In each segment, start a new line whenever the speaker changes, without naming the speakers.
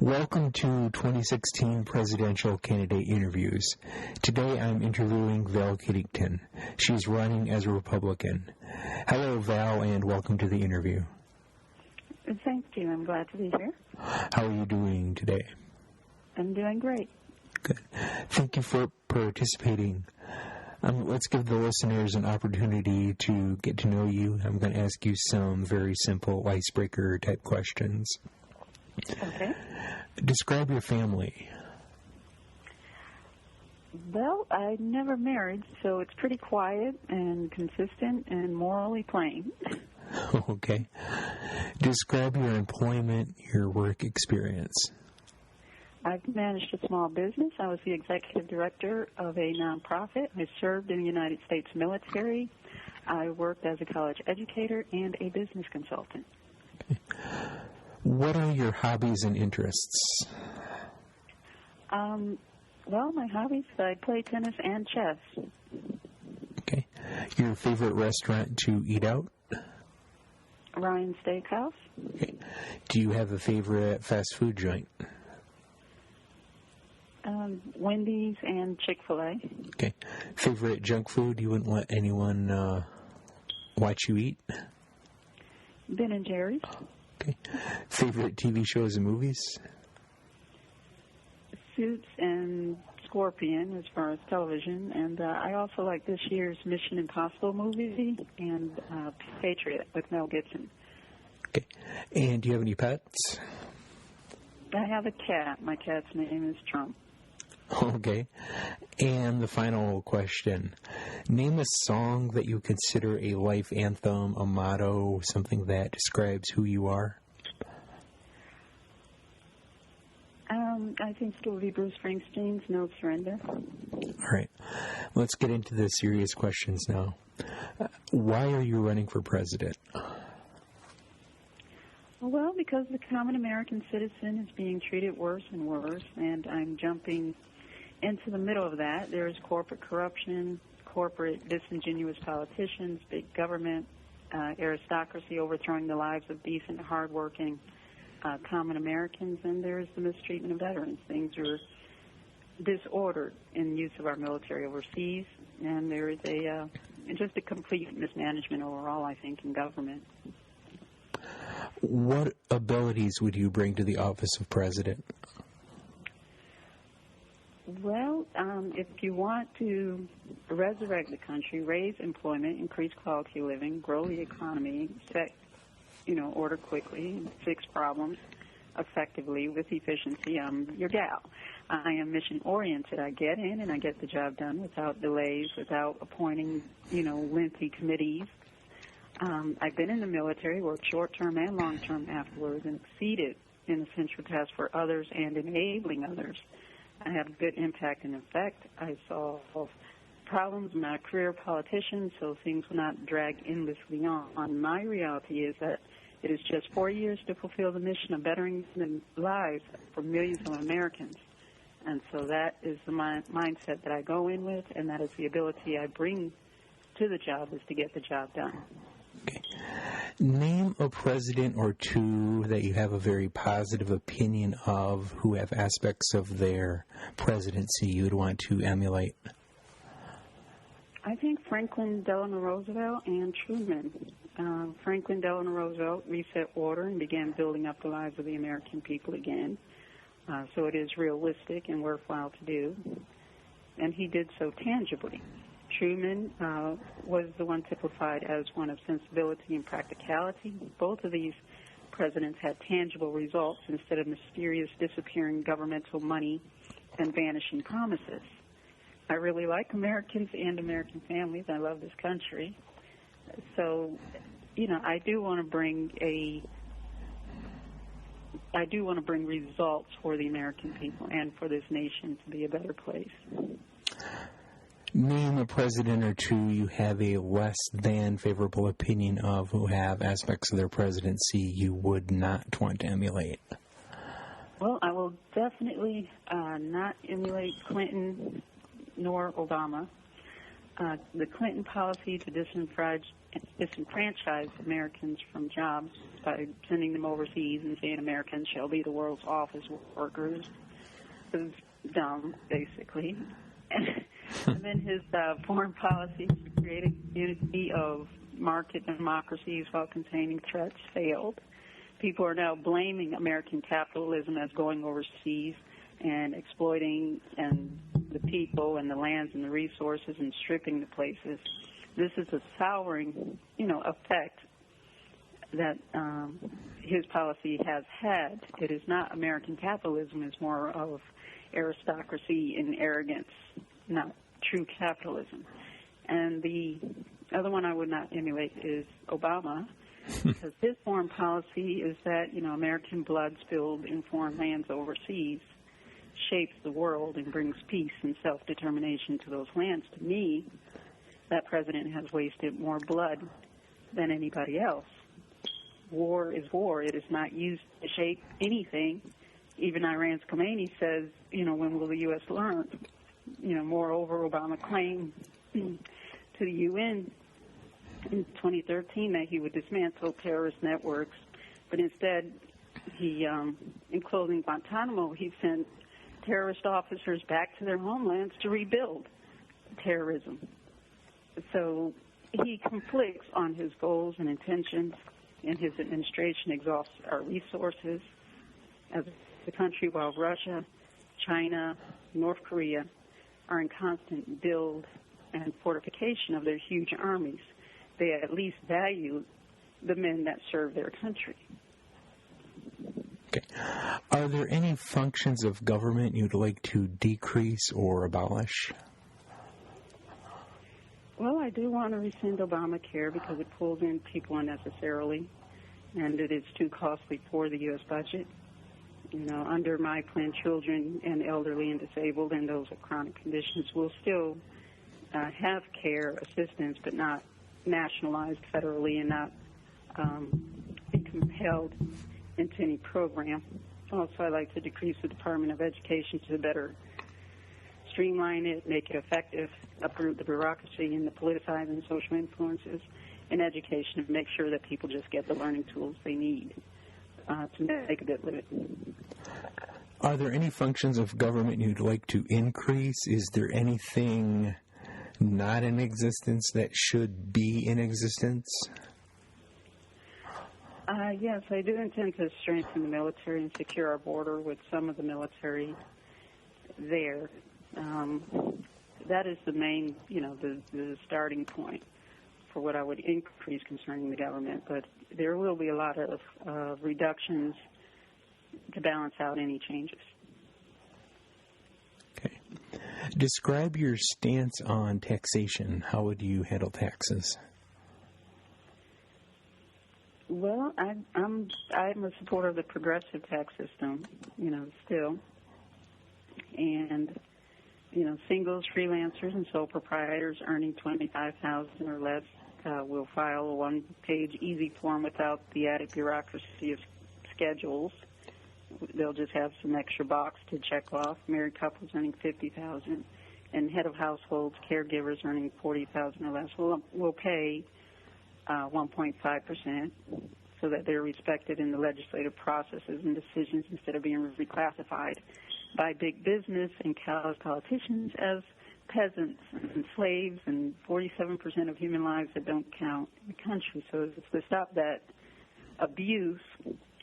Welcome to 2016 Presidential Candidate Interviews. Today I'm interviewing Valma Kittington. She's running as a Republican. Hello, Val, and welcome to the interview.
Thank you. I'm glad to be here.
How are you doing today?
I'm doing great.
Good. Thank you for participating. Let's give the listeners an opportunity to get to know you. I'm going to ask you some very simple icebreaker type questions.
Okay.
Describe your family.
Well, I never married, so it's pretty quiet and consistent and morally plain.
Okay. Describe your employment, your work experience.
I've managed a small business. I was the executive director of a nonprofit. I served in the United States military. I worked as a college educator and a business consultant.
Okay. What are your hobbies and interests?
Well, my hobbies, I play tennis and chess.
Okay. Your favorite restaurant to eat out?
Ryan Steakhouse.
Okay. Do you have a favorite fast food joint?
Wendy's and Chick-fil-A.
Okay. Favorite junk food you wouldn't let anyone watch you eat?
Ben and Jerry's.
Okay. Favorite TV shows and movies?
Suits and Scorpion as far as television, and I also like this year's Mission Impossible movie and Patriot with Mel Gibson.
Okay. And do you have any pets?
I have a cat. My cat's name is Trump.
Okay. And the final question. Name a song that you consider a life anthem, a motto, something that describes who you are.
I think it will be Bruce Springsteen's No Surrender.
All right. Let's get into the serious questions now. Why are you running for president?
Well, because the common American citizen is being treated worse and worse, and I'm jumping into the middle of that. There's corporate corruption, corporate disingenuous politicians, big government, aristocracy overthrowing the lives of decent, hardworking common Americans, and there's the mistreatment of veterans. Things are disordered in use of our military overseas, and there is just a complete mismanagement overall, I think, in government.
What abilities would you bring to the office of president?
Well, if you want to resurrect the country, raise employment, increase quality of living, grow the economy, set order quickly, fix problems effectively with efficiency, I'm your gal. I am mission-oriented. I get in and I get the job done without delays, without appointing, lengthy committees. I've been in the military, worked short-term and long-term afterwards, and exceeded in essential tasks for others and enabling others. I have a good impact and effect. I solve problems. I'm not a career politician, so things will not drag endlessly on. My reality is that it is just 4 years to fulfill the mission of bettering the lives for millions of Americans. And so that is the mindset that I go in with, and that is the ability I bring to the job, is to get the job done.
Okay. Name a president or two that you have a very positive opinion of, who have aspects of their presidency you would want to emulate.
I think Franklin Delano Roosevelt and Truman. Franklin Delano Roosevelt reset order and began building up the lives of the American people again. So it is realistic and worthwhile to do. And he did so tangibly. Truman was the one typified as one of sensibility and practicality. Both of these presidents had tangible results instead of mysterious disappearing governmental money and vanishing promises. I really like Americans and American families. I love this country. So, I do want to bring results for the American people and for this nation to be a better place.
Name a president or two you have a less than favorable opinion of, who have aspects of their presidency you would not want to emulate.
Well, I will definitely not emulate Clinton nor Obama. The Clinton policy to disenfranchise Americans from jobs by sending them overseas and saying Americans shall be the world's office workers. It was dumb, basically. And then his foreign policy to create a community of market democracies while containing threats failed. People are now blaming American capitalism as going overseas and exploiting the people and the lands and the resources and stripping the places. This is a souring, effect that his policy has had. It is not American capitalism. It's more of aristocracy and arrogance, not true capitalism. And the other one I would not emulate is Obama, because his foreign policy is that, American blood spilled in foreign lands overseas shapes the world and brings peace and self-determination to those lands. To me, that president has wasted more blood than anybody else. War is war. It is not used to shape anything. Even Iran's Khomeini says, when will the U.S. learn? Moreover, Obama claimed to the UN in 2013 that he would dismantle terrorist networks, but instead he, in closing Guantanamo, he sent terrorist officers back to their homelands to rebuild terrorism. So he conflicts on his goals and intentions, and his administration exhausts our resources as a country, while Russia, China, North Korea are in constant build and fortification of their huge armies. They at least value the men that serve their country.
Okay. Are there any functions of government you'd like to decrease or abolish?
Well, I do want to rescind Obamacare because it pulls in people unnecessarily, and it is too costly for the U.S. budget. Under my plan, children and elderly and disabled and those with chronic conditions will still have care assistance, but not nationalized federally and not be compelled into any program. Also, I'd like to decrease the Department of Education to better streamline it, make it effective, uproot the bureaucracy and the politicizing and social influences in education, and make sure that people just get the learning tools they need to make a good living.
Are there any functions of government you'd like to increase? Is there anything not in existence that should be in existence?
Yes, I do intend to strengthen the military and secure our border with some of the military there. That is the main, the starting point for what I would increase concerning the government. But there will be a lot of reductions to balance out any changes.
Okay. Describe your stance on taxation. How would you handle taxes?
Well, I'm a supporter of the progressive tax system, still. And, singles, freelancers, and sole proprietors earning $25,000 or less will file a one-page easy form without the added bureaucracy of schedules. They'll just have some extra box to check off. Married couples earning $50,000, and head of households, caregivers earning $40,000 or less will pay 1.5%, so that they're respected in the legislative processes and decisions instead of being reclassified by big business and callous politicians as peasants and slaves and 47% of human lives that don't count in the country. So it's to stop that abuse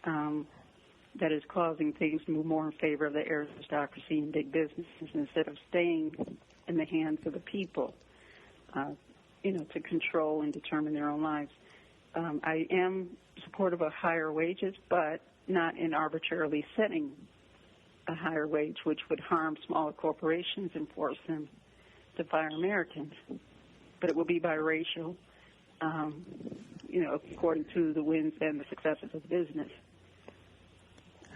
that is causing things to move more in favor of the aristocracy and big businesses instead of staying in the hands of the people, to control and determine their own lives. I am supportive of higher wages, but not in arbitrarily setting a higher wage, which would harm smaller corporations and force them to fire Americans. But it will be biracial, according to the wins and the successes of business.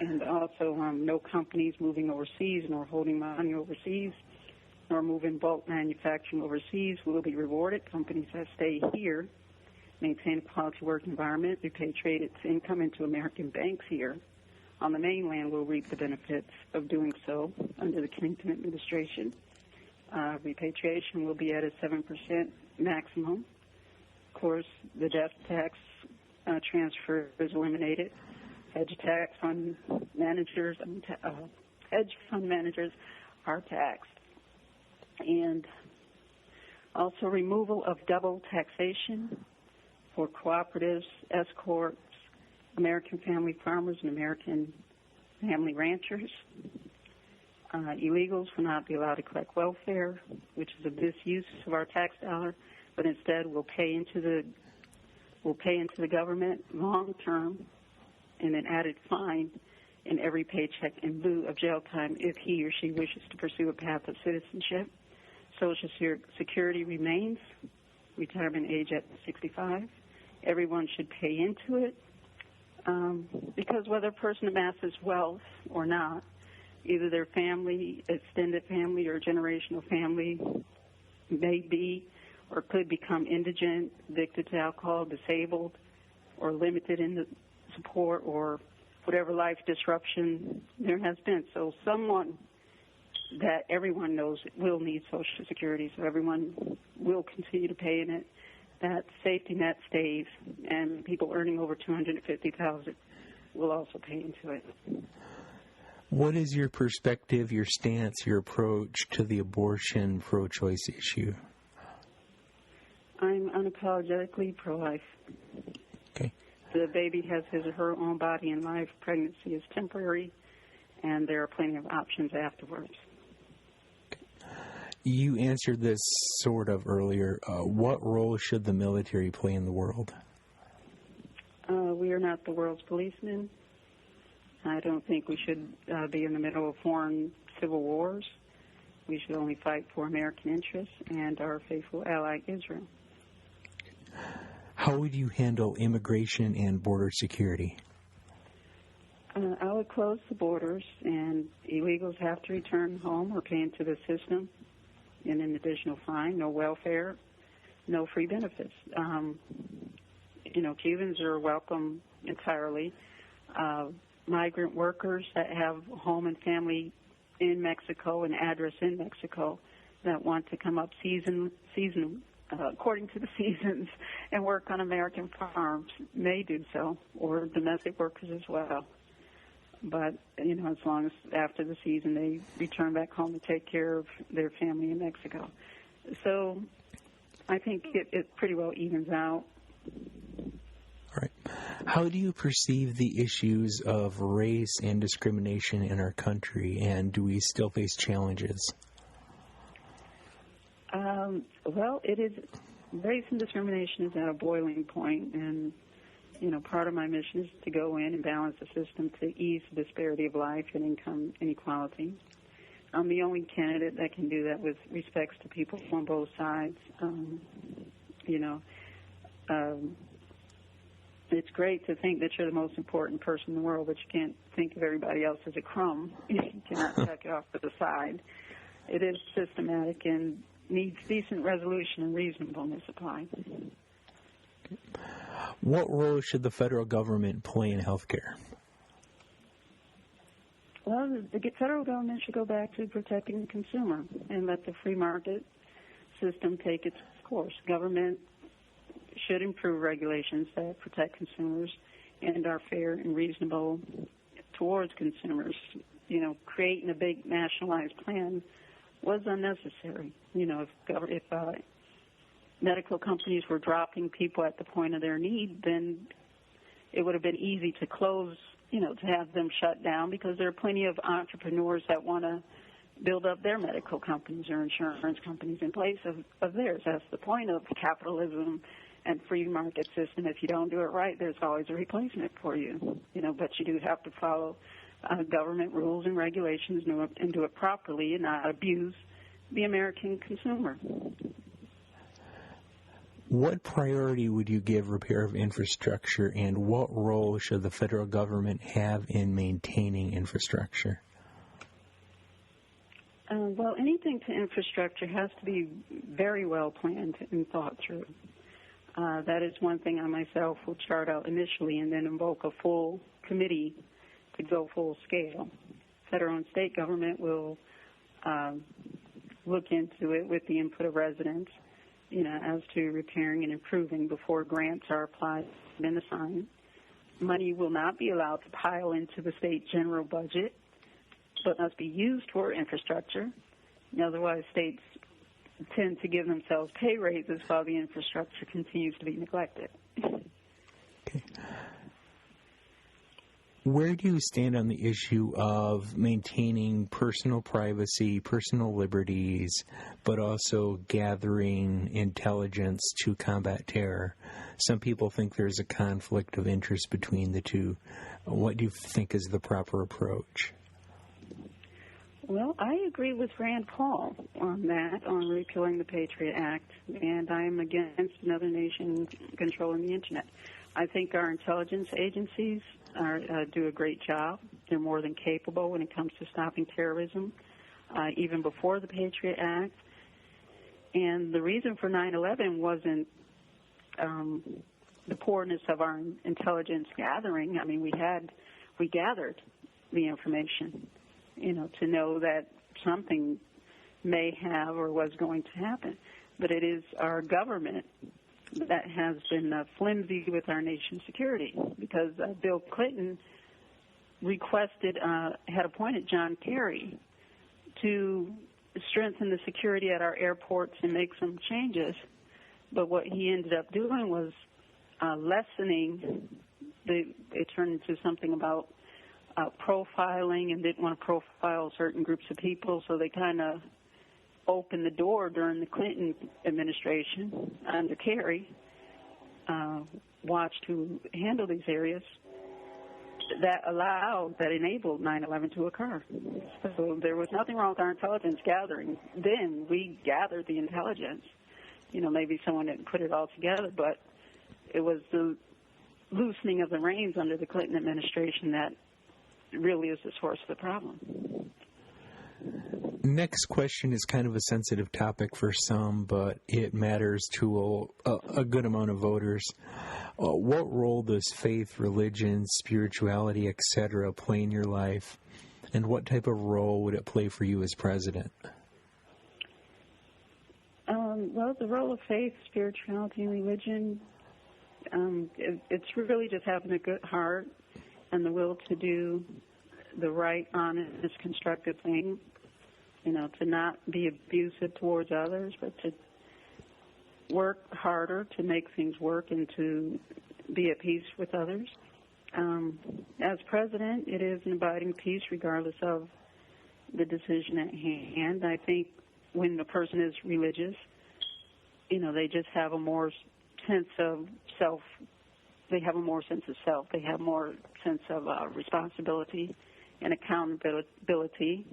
And also, no companies moving overseas nor holding money overseas nor moving bulk manufacturing overseas will be rewarded. Companies that stay here, maintain a quality work environment, repatriate its income into American banks here on the mainland will reap the benefits of doing so under the Kittington administration. Repatriation will be at a 7% maximum. course, the death tax transfer is eliminated. Hedge fund managers are taxed. And also removal of double taxation for cooperatives, S corps, American family farmers, and American family ranchers. Illegals will not be allowed to collect welfare, which is a misuse of our tax dollar, but instead will pay into the government long term, and an added fine in every paycheck in lieu of jail time if he or she wishes to pursue a path of citizenship. Social Security remains, retirement age at 65. Everyone should pay into it because whether a person amasses wealth or not, either their family, extended family, or generational family may be or could become indigent, addicted to alcohol, disabled, or limited in the support or whatever life disruption there has been. So someone that everyone knows will need Social Security, so everyone will continue to pay in it. That safety net stays, and people earning over $250,000 will also pay into it.
What is your perspective, your stance, your approach to the abortion pro-choice issue?
I'm unapologetically pro-life.
Okay.
The baby has his or her own body and life. Pregnancy is temporary, and there are plenty of options afterwards.
You answered this sort of earlier. What role should the military play in the world?
We are not the world's policemen. I don't think we should be in the middle of foreign civil wars. We should only fight for American interests and our faithful ally, Israel.
How would you handle immigration and border security?
I would close the borders, and illegals have to return home or pay into the system and an additional fine, no welfare, no free benefits. Cubans are welcome entirely. Migrant workers that have home and family in Mexico and address in Mexico that want to come up according to the seasons and work on American farms may do so, or domestic workers as well. But, as long as after the season they return back home to take care of their family in Mexico. So I think it pretty well evens out.
All right. How do you perceive the issues of race and discrimination in our country, and do we still face challenges?
Well, race and discrimination is at a boiling point, and part of my mission is to go in and balance the system to ease the disparity of life and income inequality. I'm the only candidate that can do that with respects to people on both sides. It's great to think that you're the most important person in the world, but you can't think of everybody else as a crumb. You cannot check it off to the side. It is systematic and needs decent resolution and reasonableness applied.
What role should the federal government play in healthcare?
Well, the federal government should go back to protecting the consumer and let the free market system take its course. Government should improve regulations that protect consumers and are fair and reasonable towards consumers. Creating a big nationalized plan was unnecessary. If medical companies were dropping people at the point of their need, then it would have been easy to close, to have them shut down, because there are plenty of entrepreneurs that want to build up their medical companies or insurance companies in place of theirs. That's the point of capitalism and free market system. If you don't do it right, there's always a replacement for you. But you do have to follow government rules and regulations and do it properly and not abuse the American consumer.
What priority would you give repair of infrastructure, and what role should the federal government have in maintaining infrastructure?
Well, anything to infrastructure has to be very well planned and thought through. That is one thing I myself will chart out initially and then invoke a full committee to go full scale. Federal and state government will look into it with the input of residents. as to repairing and improving before grants are applied and assigned. Money will not be allowed to pile into the state general budget, but must be used for infrastructure. Otherwise, states tend to give themselves pay raises while the infrastructure continues to be neglected.
Okay. Where do you stand on the issue of maintaining personal privacy, personal liberties, but also gathering intelligence to combat terror? Some people think there's a conflict of interest between the two. What do you think is the proper approach?
Well, I agree with Rand Paul on that, on repealing the Patriot Act, and I am against another nation controlling the Internet. I think our intelligence agencies do a great job. They're more than capable when it comes to stopping terrorism, even before the Patriot Act. And the reason for 9/11 wasn't the poorness of our intelligence gathering. I mean, we gathered the information, to know that something may have or was going to happen. But it is our government that has been flimsy with our nation's security, because Bill Clinton had appointed John Kerry to strengthen the security at our airports and make some changes. But what he ended up doing was lessening. It turned into something about profiling, and didn't want to profile certain groups of people, so they kind of opened the door during the Clinton administration under Kerry, watched who handled these areas, that enabled 9/11 to occur. So there was nothing wrong with our intelligence gathering. Then we gathered the intelligence. Maybe someone didn't put it all together, but it was the loosening of the reins under the Clinton administration that really is the source of the problem.
Next question is kind of a sensitive topic for some, but it matters to a good amount of voters. What role does faith, religion, spirituality, etc. play in your life, and what type of role would it play for you as president?
Well, the role of faith, spirituality, and religion, it's really just having a good heart and the will to do the right, honest, constructive thing, to not be abusive towards others, but to work harder to make things work and to be at peace with others. As president, it is an abiding peace regardless of the decision at hand. I think when the person is religious, they just have a more sense of self. They have a more sense of self. They have more sense of responsibility and accountability,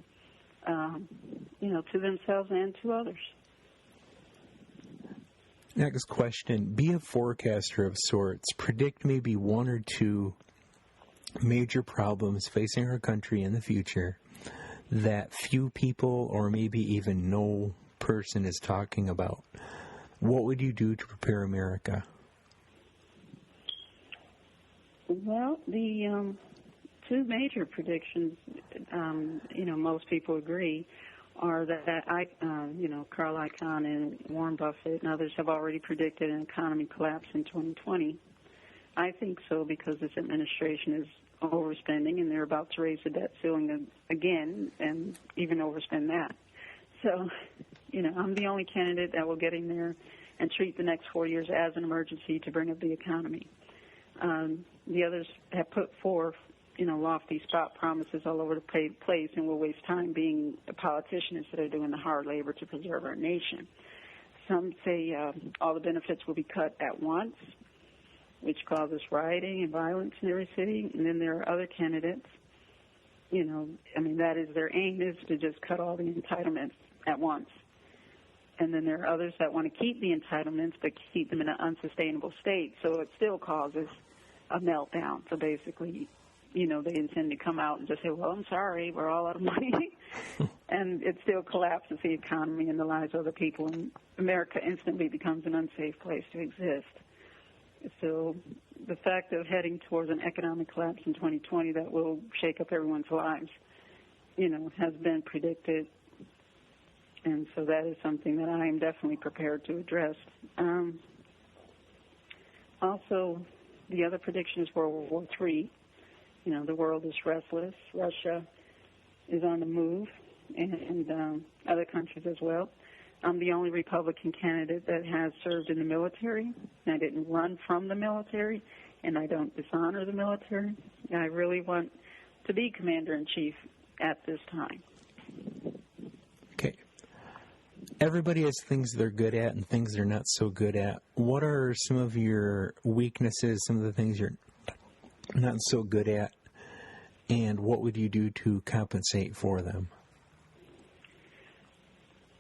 to themselves and to others.
Next question. Be a forecaster of sorts. Predict maybe one or two major problems facing our country in the future that few people or maybe even no person is talking about. What would you do to prepare America? Well,
the two major predictions, most people agree, are that Carl Icahn and Warren Buffett and others have already predicted an economy collapse in 2020. I think so because this administration is overspending, and they're about to raise the debt ceiling again and even overspend that. So, I'm the only candidate that will get in there and treat the next 4 years as an emergency to bring up the economy. The others have put forth, lofty spot promises all over the place, and will waste time being a politician instead of doing the hard labor to preserve our nation. Some say all the benefits will be cut at once, which causes rioting and violence in every city. And then there are other candidates, that is their aim, is to just cut all the entitlements at once. And then there are others that want to keep the entitlements but keep them in an unsustainable state, so it still causes a meltdown. So basically, they intend to come out and just say, well, I'm sorry, we're all out of money. And it still collapses the economy and the lives of other people, and America instantly becomes an unsafe place to exist. So the fact of heading towards an economic collapse in 2020 that will shake up everyone's lives, has been predicted And so that is something that I am definitely prepared to address. Also, the other prediction is World War III. You know, the world is restless. Russia is on the move, and other countries as well. I'm the only Republican candidate that has served in the military. I didn't run from the military, and I don't dishonor the military. I really want to be Commander-in-Chief at this time.
Okay. Everybody has things they're good at and things they're not so good at. What are some of your weaknesses, some of the things you're not so good at, and what would you do to compensate for them?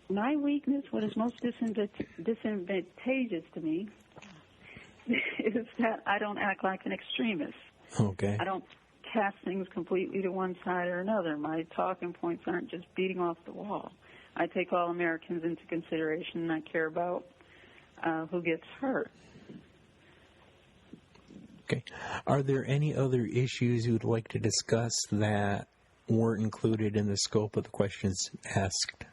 My weakness, what is most disadvantageous to me, is that I don't act like an extremist.
Okay.
I don't cast things completely to one side or another. My talking points aren't just beating off the wall. I take all Americans into consideration, and I care about who gets hurt.
Okay. Are there any other issues you would like to discuss that weren't included in the scope of the questions asked?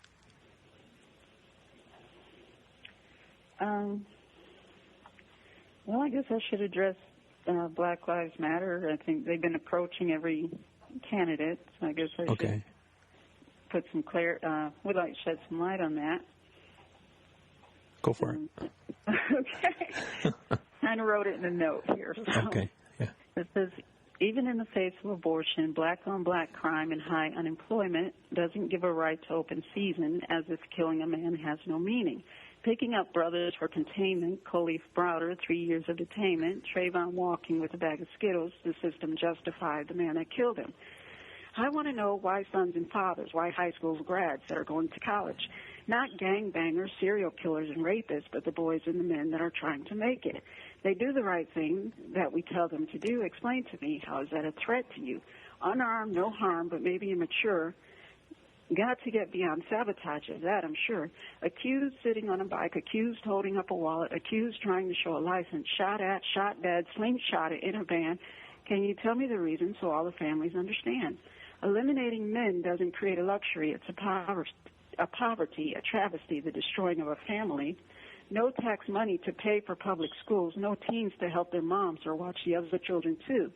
Well, I guess I should address Black Lives Matter. I think they've been approaching every candidate, so I guess I should put some would like to shed some light on that.
Go for it.
Okay. Kind of wrote it in a note here. So.
Okay, yeah.
It says, even in the face of abortion, black-on-black crime and high unemployment doesn't give a right to open season, as if killing a man has no meaning. Picking up brothers for containment, Khalif Browder, 3 years of detainment, Trayvon walking with a bag of Skittles, the system justified the man that killed him. I want to know why sons and fathers, why high school grads that are going to college, not gangbangers, serial killers, and rapists, but the boys and the men that are trying to make it. They do the right thing that we tell them to do. Explain to me, how is that a threat to you? Unarmed, no harm, but maybe immature. Got to get beyond sabotage of that, I'm sure. Accused sitting on a bike, accused holding up a wallet, accused trying to show a license, shot at, shot dead, slingshotted in a van. Can you tell me the reason so all the families understand? Eliminating men doesn't create a luxury. It's a poverty, a travesty, the destroying of a family. No tax money to pay for public schools, no teens to help their moms or watch the other children too.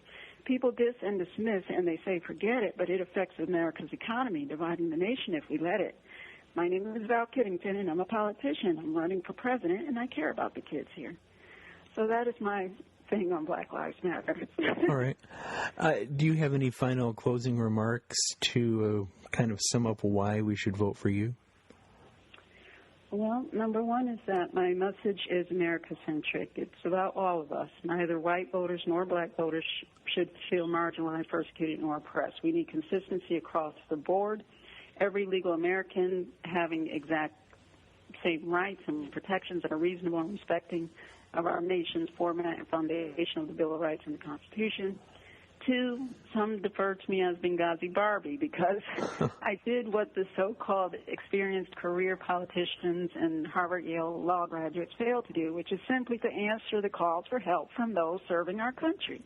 People diss and dismiss, and they say forget it, but it affects America's economy, dividing the nation if we let it. My name is Val Kittington, and I'm a politician. I'm running for president, and I care about the kids here. So that is my thing on Black Lives Matter.
All right. Do you have any final closing remarks to kind of sum up why we should vote for you?
Well, number one is that my message is America-centric. It's about all of us. Neither white voters nor black voters should feel marginalized, persecuted, nor oppressed. We need consistency across the board. Every legal American having exact same rights and protections that are reasonable and respecting of our nation's format and foundation of the Bill of Rights and the Constitution. Two, some defer to me as Benghazi Barbie because I did what the so-called experienced career politicians and Harvard, Yale law graduates failed to do, which is simply to answer the calls for help from those serving our country.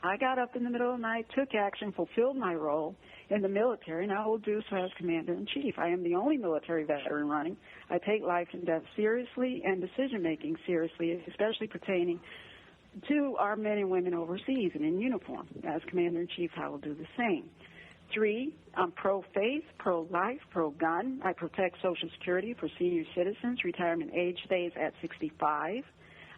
I got up in the middle of the night, took action, fulfilled my role in the military, and I will do so as Commander-in-Chief. I am the only military veteran running. I take life and death seriously and decision-making seriously, especially pertaining to our men and women overseas and in uniform. As Commander-in-Chief, I will do the same. Three, I'm pro-faith, pro-life, pro-gun. I protect Social Security for senior citizens. Retirement age stays at 65.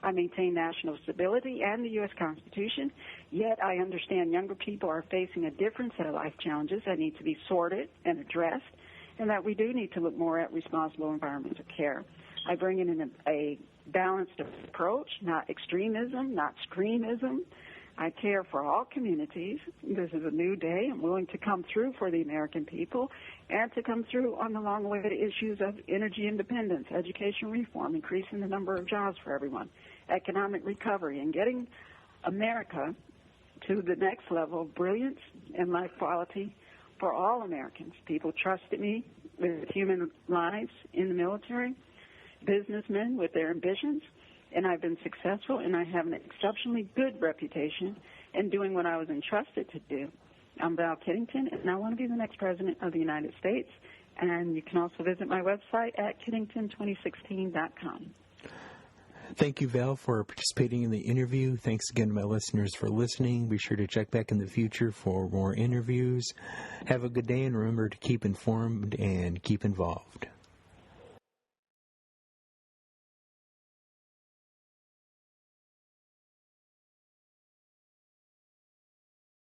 I maintain national stability and the U.S. Constitution, yet I understand younger people are facing a different set of life challenges that need to be sorted and addressed, and that we do need to look more at responsible environmental care. I bring in a balanced approach, not extremism, not screamism. I care for all communities. This is a new day. I'm willing to come through for the American people and to come through on the long-awaited issues of energy independence, education reform, increasing the number of jobs for everyone, economic recovery, and getting America to the next level of brilliance and life quality for all Americans. People trusted me with human lives in the military, businessmen with their ambitions, and I've been successful, and I have an exceptionally good reputation in doing what I was entrusted to do. I'm Val Kittington, and I want to be the next President of the United States. And you can also visit my website at kittington2016.com.
Thank you, Val, for participating in the interview. Thanks again to my listeners for listening. Be sure to check back in the future for more interviews. Have a good day, and remember to keep informed and keep involved.